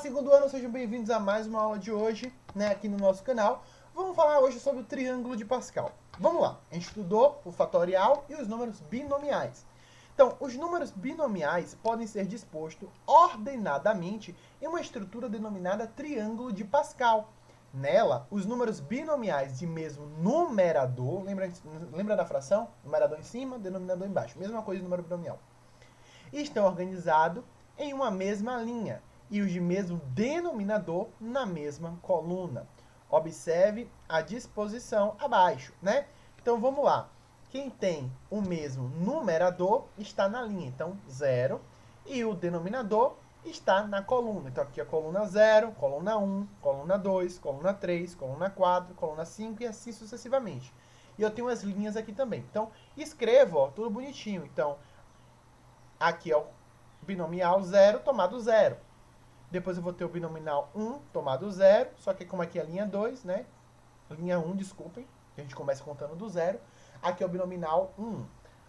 segundo ano, sejam bem-vindos a mais uma aula de hoje, né, aqui no nosso canal. Vamos falar hoje sobre o triângulo de Pascal. Vamos lá, a gente estudou o fatorial e os números binomiais. Então, os números binomiais podem ser dispostos ordenadamente em uma estrutura denominada triângulo de Pascal. Nela, os números binomiais de mesmo numerador, lembra da fração? Numerador em cima, denominador embaixo. Mesma coisa do número binomial. Estão organizados em uma mesma linha e os de mesmo denominador na mesma coluna. Observe a disposição abaixo, né? Então, vamos lá. Quem tem o mesmo numerador está na linha, então 0, e o denominador está na coluna. Então, aqui a coluna 0, coluna 1, coluna 2, coluna 3, coluna 4, coluna 5 e assim sucessivamente. E eu tenho as linhas aqui também. Então, escrevo, ó, tudo bonitinho. Então, aqui é o binomial 0 tomado 0. Depois eu vou ter o binomial 1 tomado 0, só que como aqui é a linha 2, né? Linha 1, desculpem, que a gente começa contando do 0. Aqui é o binomial 1,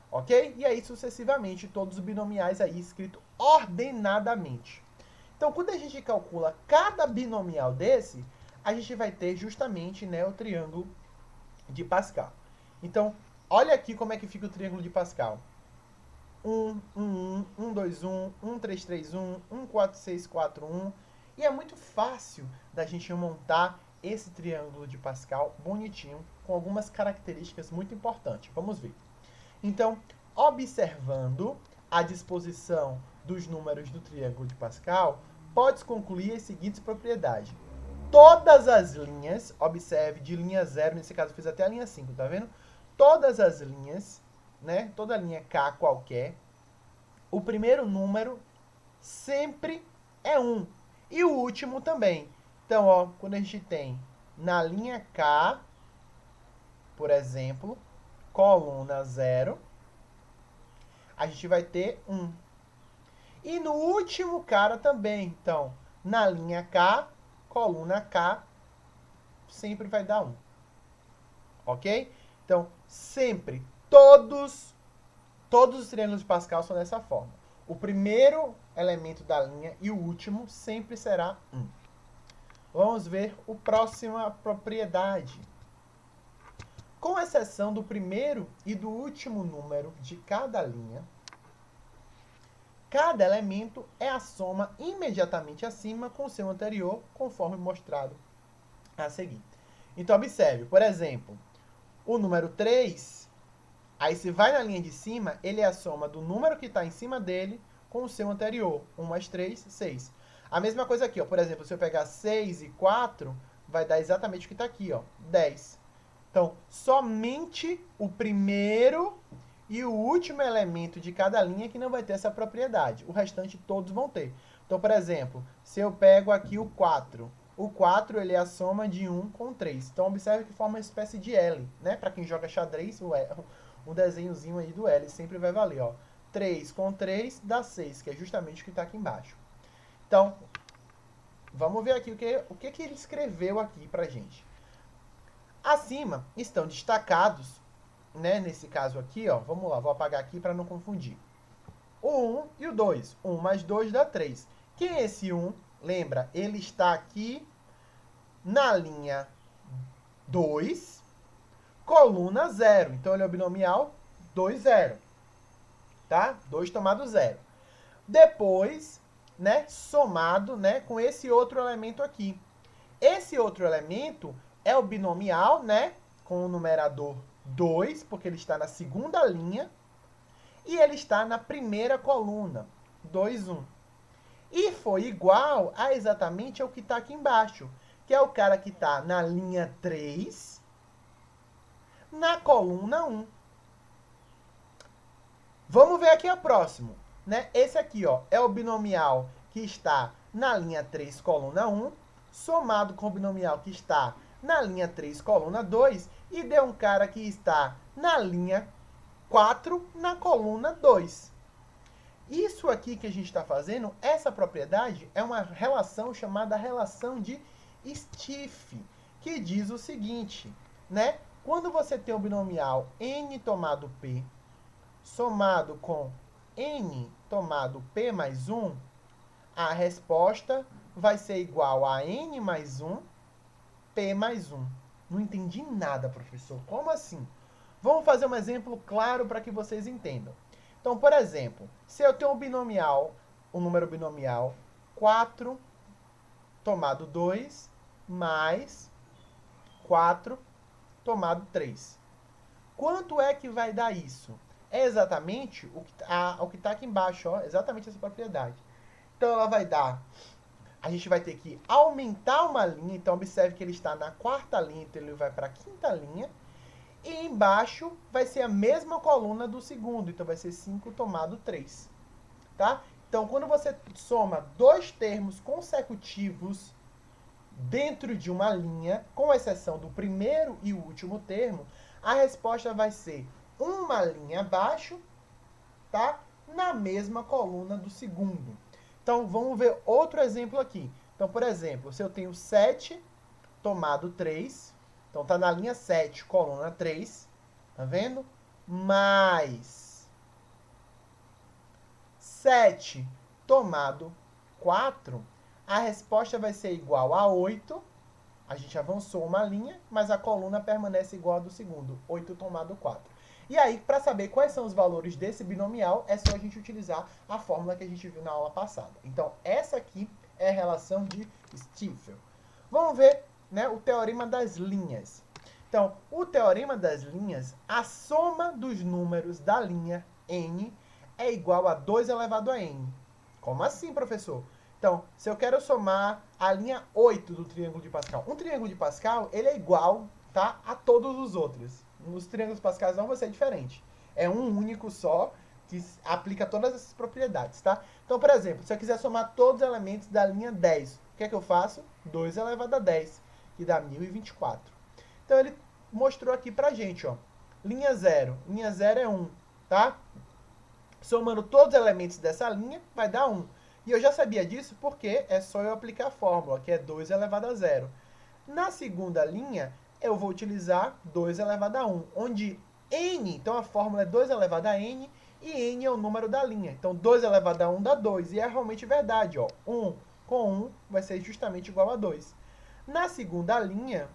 ok? E aí, sucessivamente, todos os binomiais aí escritos ordenadamente. Então, quando a gente calcula cada binomial desse, a gente vai ter justamente, né, o triângulo de Pascal. Então, olha aqui como é que fica o triângulo de Pascal. 1, 1, 1, 1, 2, 1, 1, 3, 3, 1, 1, 4, 6, 4, 1. E é muito fácil da gente montar esse triângulo de Pascal bonitinho, com algumas características muito importantes. Vamos ver. Então, observando a disposição dos números do triângulo de Pascal, pode concluir as seguintes propriedades. Todas as linhas, observe, de linha 0, nesse caso eu fiz até a linha 5, tá vendo? Todas as linhas, né? Toda linha K qualquer, o primeiro número sempre é 1. E o último também. Então, ó, quando a gente tem na linha K, por exemplo, coluna 0, a gente vai ter 1. E no último cara também. Então, na linha K, coluna K, sempre vai dar 1. Ok? Então, sempre, todos os triângulos de Pascal são dessa forma. O primeiro elemento da linha e o último sempre será 1. Vamos ver a próxima propriedade. Com exceção do primeiro e do último número de cada linha, cada elemento é a soma imediatamente acima com o seu anterior, conforme mostrado a seguir. Então, observe, por exemplo, o número 3, aí se vai na linha de cima, ele é a soma do número que está em cima dele com o seu anterior. 1 mais 3, 6. A mesma coisa aqui, ó. Por exemplo, se eu pegar 6 e 4, vai dar exatamente o que está aqui, ó, 10. Então, somente o primeiro e o último elemento de cada linha que não vai ter essa propriedade. O restante todos vão ter. Então, por exemplo, se eu pego aqui o 4, o 4 ele é a soma de 1 com 3. Então, observe que forma uma espécie de L, né? Para quem joga xadrez, o desenhozinho aí do L sempre vai valer, ó. 3 com 3 dá 6, que é justamente o que está aqui embaixo. Então, vamos ver aqui o que ele escreveu aqui pra gente. Acima estão destacados, né, nesse caso aqui, ó, vamos lá, vou apagar aqui para não confundir. O 1 e o 2. 1 mais 2 dá 3. Quem é esse 1? Lembra, ele está aqui na linha 2, coluna 0. Então, ele é o binomial 2, 0. Tá? 2 tomado 0. Depois, né, somado, né, com esse outro elemento aqui. Esse outro elemento é o binomial, né, com o numerador 2, porque ele está na segunda linha, e ele está na primeira coluna, 2, 1. E foi igual a exatamente ao que está aqui embaixo, que é o cara que está na linha 3, na coluna 1. Vamos ver aqui a próximo, né? Esse aqui, ó, é o binomial que está na linha 3, coluna 1, somado com o binomial que está na linha 3, coluna 2, e deu um cara que está na linha 4, na coluna 2. Isso aqui que a gente está fazendo, essa propriedade, é uma relação chamada relação de Stiff, que diz o seguinte, né? Quando você tem o binomial n tomado p, somado com n tomado p mais 1, a resposta vai ser igual a N mais 1, P mais 1. Não entendi nada, professor. Como assim? Vamos fazer um exemplo claro para que vocês entendam. Então, por exemplo, se eu tenho um número binomial 4 tomado 2 mais 4 tomado 3. Quanto é que vai dar isso? É exatamente o que está aqui embaixo, ó, exatamente essa propriedade. Então, ela vai dar... A gente vai ter que aumentar uma linha, então observe que ele está na quarta linha, então ele vai para a quinta linha. E embaixo vai ser a mesma coluna do segundo, então vai ser 5 tomado 3. Tá? Então, quando você soma dois termos consecutivos dentro de uma linha, com exceção do primeiro e o último termo, a resposta vai ser uma linha abaixo, tá? Na mesma coluna do segundo. Então, vamos ver outro exemplo aqui. Então, por exemplo, se eu tenho 7 tomado 3, então tá na linha 7, coluna 3, tá vendo? Mais 7 tomado 4, a resposta vai ser igual a 8. A gente avançou uma linha, mas a coluna permanece igual a do segundo, 8 tomado 4. E aí, para saber quais são os valores desse binomial, é só a gente utilizar a fórmula que a gente viu na aula passada. Então, essa aqui é a relação de Stiefel. Vamos ver, né, o teorema das linhas. Então, o teorema das linhas, a soma dos números da linha n é igual a 2 elevado a n. Como assim, professor? Então, se eu quero somar a linha 8 do triângulo de Pascal, um triângulo de Pascal, ele é igual, tá, a todos os outros. Nos triângulos pascais não vai ser diferente. É um único só que aplica todas essas propriedades, tá? Então, por exemplo, se eu quiser somar todos os elementos da linha 10, o que é que eu faço? 2 elevado a 10, que dá 1024. Então, ele mostrou aqui pra gente, ó. Linha 0. Linha 0 é 1, tá? Somando todos os elementos dessa linha, vai dar 1. E eu já sabia disso porque é só eu aplicar a fórmula, que é 2 elevado a 0. Na segunda linha, eu vou utilizar 2 elevado a 1, onde n, então a fórmula é 2 elevado a n, e n é o número da linha. Então, 2 elevado a 1 dá 2, e é realmente verdade, ó. 1 com 1 vai ser justamente igual a 2. Na segunda linha,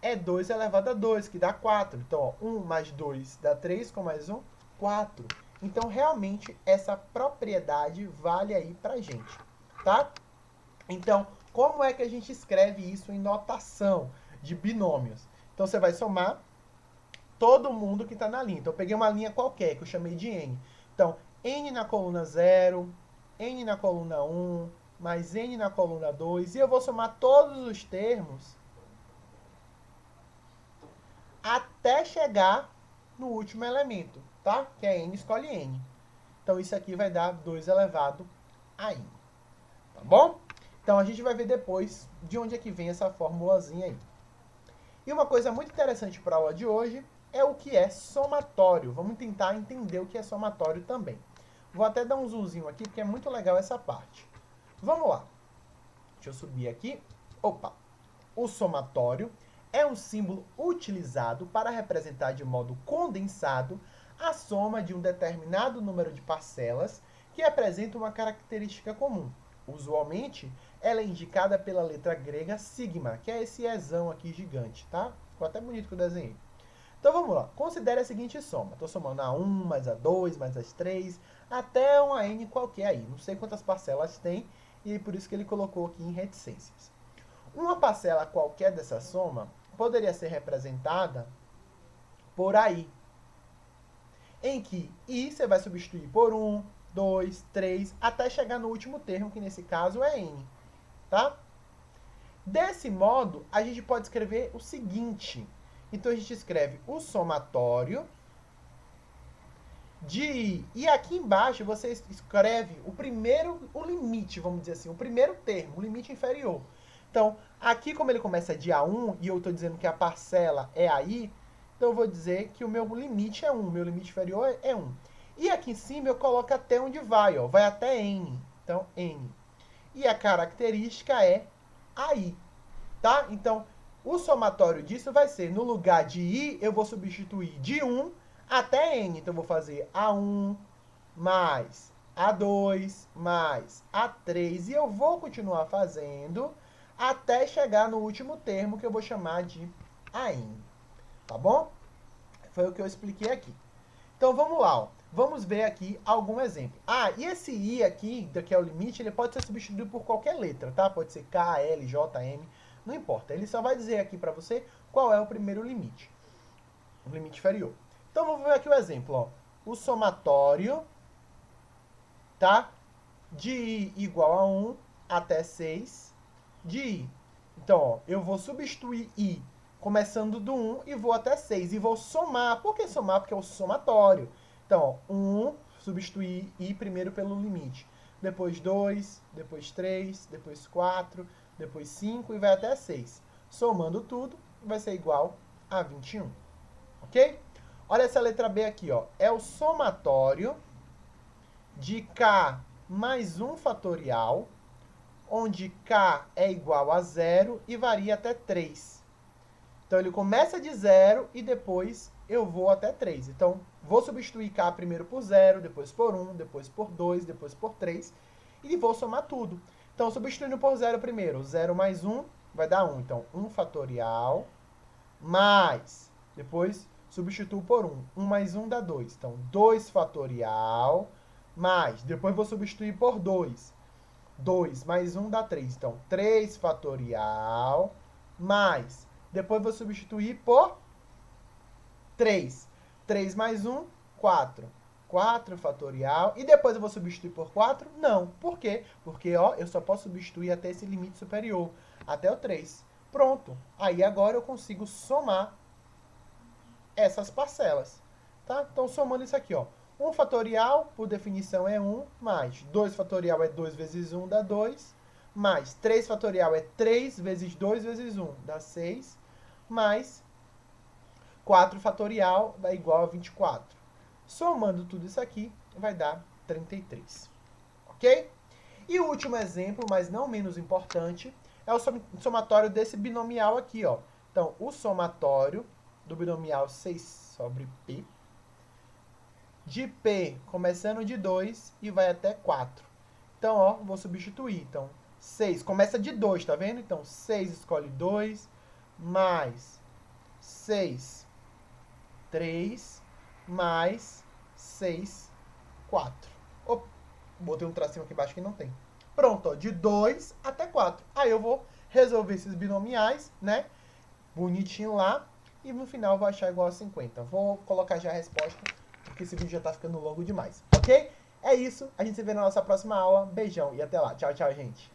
é 2 elevado a 2, que dá 4. Então, ó, 1 mais 2 dá 3, com mais 1, 4. Então, realmente, essa propriedade vale aí pra gente, tá? Então, como é que a gente escreve isso em notação de binômios? Então, você vai somar todo mundo que está na linha. Então, eu peguei uma linha qualquer, que eu chamei de n. Então, n na coluna 0, n na coluna 1, mais n na coluna 2. E eu vou somar todos os termos até chegar no último elemento, tá? Que é n escolhe n. Então, isso aqui vai dar 2 elevado a n. Tá bom? Então, a gente vai ver depois de onde é que vem essa formulazinha aí. E uma coisa muito interessante para a aula de hoje é o que é somatório. Vamos tentar entender o que é somatório também. Vou até dar um zoomzinho aqui, porque é muito legal essa parte. Vamos lá. Deixa eu subir aqui. Opa! O somatório é um símbolo utilizado para representar de modo condensado a soma de um determinado número de parcelas que apresenta uma característica comum. Usualmente, ela é indicada pela letra grega sigma, que é esse ezão aqui gigante, tá? Ficou até bonito que eu desenhei. Então, vamos lá. Considere a seguinte soma. Estou somando a 1, mais a 2, mais as 3, até uma n qualquer aí. Não sei quantas parcelas tem, e por isso que ele colocou aqui em reticências. Uma parcela qualquer dessa soma poderia ser representada por AI, em que I você vai substituir por 1, 2, 3, até chegar no último termo, que nesse caso é n, tá? Desse modo, a gente pode escrever o seguinte. Então, a gente escreve o somatório de I. E aqui embaixo, você escreve o limite, vamos dizer assim, o primeiro termo, o limite inferior. Então, aqui como ele começa de A1, e eu estou dizendo que a parcela é AI, então eu vou dizer que o meu limite é 1, meu limite inferior é 1. E aqui em cima eu coloco até onde vai, ó, vai até n. Então, n. E a característica é AI, tá? Então, o somatório disso vai ser, no lugar de I, eu vou substituir de 1 até n. Então, eu vou fazer A1 mais A2 mais A3, e eu vou continuar fazendo até chegar no último termo, que eu vou chamar de AN. Tá bom? Foi o que eu expliquei aqui. Então vamos lá, ó. Vamos ver aqui algum exemplo. Ah, e esse I aqui, que é o limite, ele pode ser substituído por qualquer letra, tá? Pode ser K, L, J, M, não importa. Ele só vai dizer aqui para você qual é o primeiro limite. O limite inferior. Então vamos ver aqui o exemplo, ó. O somatório, tá? De I igual a 1 até 6 de I. Então, ó, eu vou substituir I começando do 1 e vou até 6. E vou somar. Por que somar? Porque é o somatório. Então, ó, 1, substituir I primeiro pelo limite. Depois 2, depois 3, depois 4, depois 5 e vai até 6. Somando tudo, vai ser igual a 21. Ok? Olha essa letra B aqui, ó. É o somatório de K mais 1 fatorial, onde K é igual a 0 e varia até 3. Então, ele começa de 0 e depois eu vou até 3. Então, vou substituir K primeiro por 0, depois por 1, depois por 2, depois por 3 e vou somar tudo. Então, substituindo por 0 primeiro, 0 mais 1 vai dar 1. Então, 1 fatorial mais, depois substituo por 1. 1 mais 1 dá 2. Então, 2 fatorial mais, depois vou substituir por 2. 2 mais 1 dá 3. Então, 3 fatorial mais, depois vou substituir por 3. 3 mais 1, 4. 4 fatorial. E depois eu vou substituir por 4? Não. Por quê? Porque, ó, eu só posso substituir até esse limite superior, até o 3. Pronto. Aí agora eu consigo somar essas parcelas. Tá? Então, somando isso aqui, ó. 1 fatorial, por definição, é 1, mais 2 fatorial é 2 vezes 1, dá 2, mais 3 fatorial é 3 vezes 2 vezes 1, dá 6, mais 4 fatorial dá igual a 24. Somando tudo isso aqui, vai dar 33. Ok? E o último exemplo, mas não menos importante, é o somatório desse binomial aqui, ó. Então, o somatório do binomial 6 sobre P, de P começando de 2 e vai até 4. Então, ó, vou substituir. Então, 6 começa de 2, tá vendo? Então, 6 escolhe 2, mais 6, 3, mais 6, 4. Opa, botei um tracinho aqui embaixo que não tem. Pronto, ó, de 2 até 4. Aí eu vou resolver esses binomiais, né? Bonitinho lá. E no final eu vou achar igual a 50. Vou colocar já a resposta, porque esse vídeo já tá ficando longo demais, ok? É isso, a gente se vê na nossa próxima aula. Beijão e até lá. Tchau, tchau, gente.